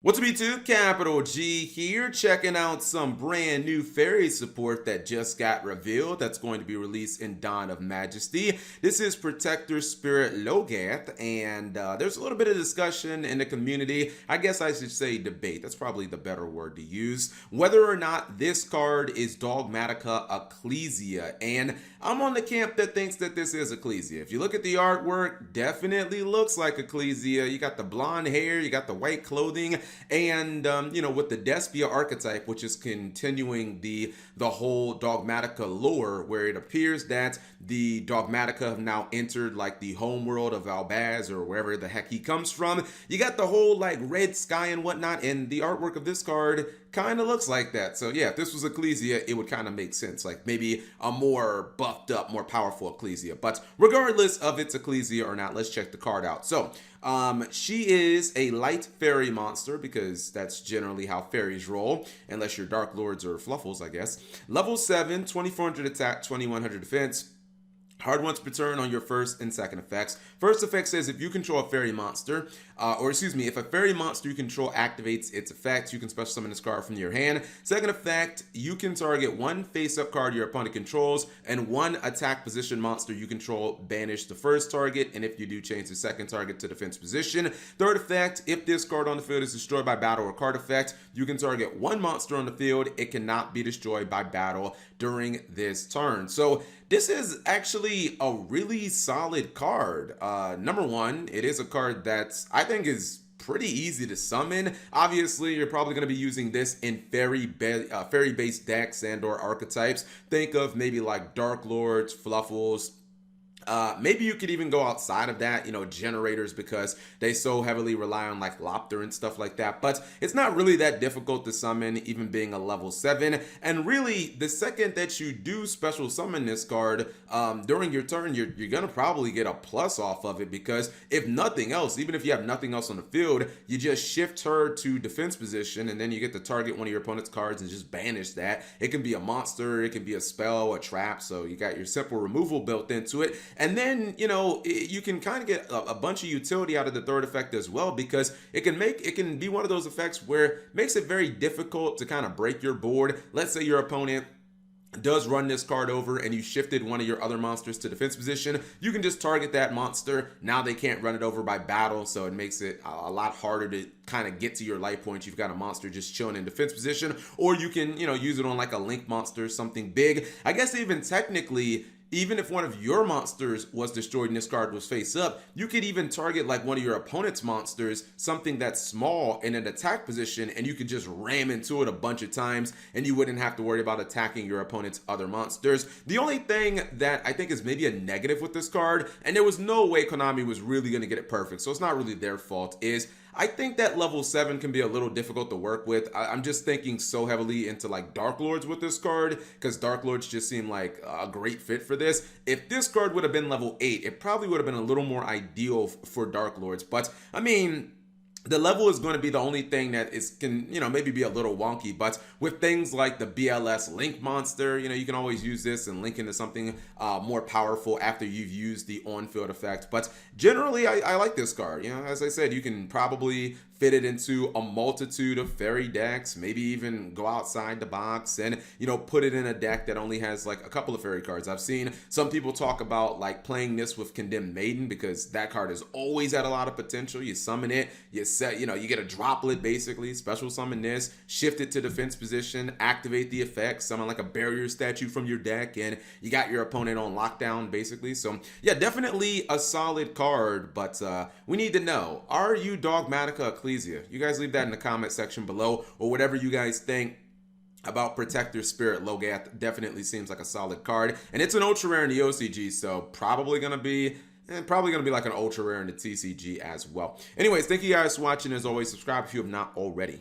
What's up YouTube? Capital G here, checking out some brand new fairy support that just got revealed that's going to be released in Dawn of Majesty. This is Protector Spirit Logath, and there's a little bit of discussion in the community. I guess I should say debate. That's probably the better word to use. Whether or not this card is Dogmatika Ecclesia, and I'm on the camp that thinks that this is Ecclesia. If you look at the artwork, definitely looks like Ecclesia. You got the blonde hair, you got the white clothing, and with the Despia archetype, which is continuing the whole Dogmatika lore, where it appears that the Dogmatika have now entered like the home world of Albaz or wherever the heck he comes from. You got the whole like red sky and whatnot, and the artwork of this card kind of looks like that. So yeah, if this was Ecclesia, it would kind of make sense, like maybe a more buffed up, more powerful Ecclesia. But regardless of it's Ecclesia or not, let's check the card out. So she is a light fairy monster, because that's generally how fairies roll, unless you're Dark Lords or Fluffles, I guess. Level 7, 2400 attack, 2100 defense. Hard once per turn on your first and second effects. First effect says if you control a fairy monster, if a fairy monster you control activates its effect, you can special summon this card from your hand. Second effect, you can target one face-up card your opponent controls and one attack position monster you control, banish the first target, and if you do, change the second target to defense position. Third effect, if this card on the field is destroyed by battle or card effect, you can target one monster on the field. It cannot be destroyed by battle during this turn. So this is actually a really solid card. Number one, it is a card that I think is pretty easy to summon. Obviously, you're probably going to be using this in fairy-based decks and or archetypes. Think of maybe like Dark Lords, Fluffles. Maybe you could even go outside of that, generators, because they so heavily rely on like Lopter and stuff like that. But it's not really that difficult to summon, even being a level 7. And really, the second that you do special summon this card during your turn, you're going to probably get a plus off of it, because if nothing else, even if you have nothing else on the field, you just shift her to defense position, and then you get to target one of your opponent's cards and just banish that. It can be a monster, it can be a spell, a trap, so you got your simple removal built into it. And then, you can kind of get a bunch of utility out of the third effect as well, because it can be one of those effects where it makes it very difficult to kind of break your board. Let's say your opponent does run this card over and you shifted one of your other monsters to defense position. You can just target that monster. Now they can't run it over by battle, so it makes it a lot harder to kind of get to your life points. You've got a monster just chilling in defense position, or you can use it on like a link monster, something big. I guess even technically, even if one of your monsters was destroyed and this card was face up, you could even target like one of your opponent's monsters, something that's small in an attack position, and you could just ram into it a bunch of times and you wouldn't have to worry about attacking your opponent's other monsters. The only thing that I think is maybe a negative with this card, and there was no way Konami was really going to get it perfect, so it's not really their fault, is I think that level 7 can be a little difficult to work with. I'm just thinking so heavily into like Dark Lords with this card, because Dark Lords just seem like a great fit for this. If this card would have been level 8, it probably would have been a little more ideal for Dark Lords. But I mean, the level is going to be the only thing that can maybe be a little wonky. But with things like the BLS Link monster, you can always use this and link into something more powerful after you've used the on-field effect. But generally, I like this card. As I said, you can probably fit it into a multitude of fairy decks, maybe even go outside the box and put it in a deck that only has like a couple of fairy cards. I've seen some people talk about like playing this with Condemned Maiden, because that card has always had a lot of potential. You summon it, you get a droplet, basically special summon this, shift it to defense position, activate the effect, summon like a barrier statue from your deck, and you got your opponent on lockdown, basically. So yeah, definitely a solid card. But we need to know, are you Dogmatika Ecclesia? You guys leave that in the comment section below, or whatever you guys think about Protector Spirit Logath. Definitely seems like a solid card, and it's an ultra rare in the OCG, so probably gonna be like an ultra rare in the TCG as well. Anyways, thank you guys for watching. As always, subscribe if you have not already.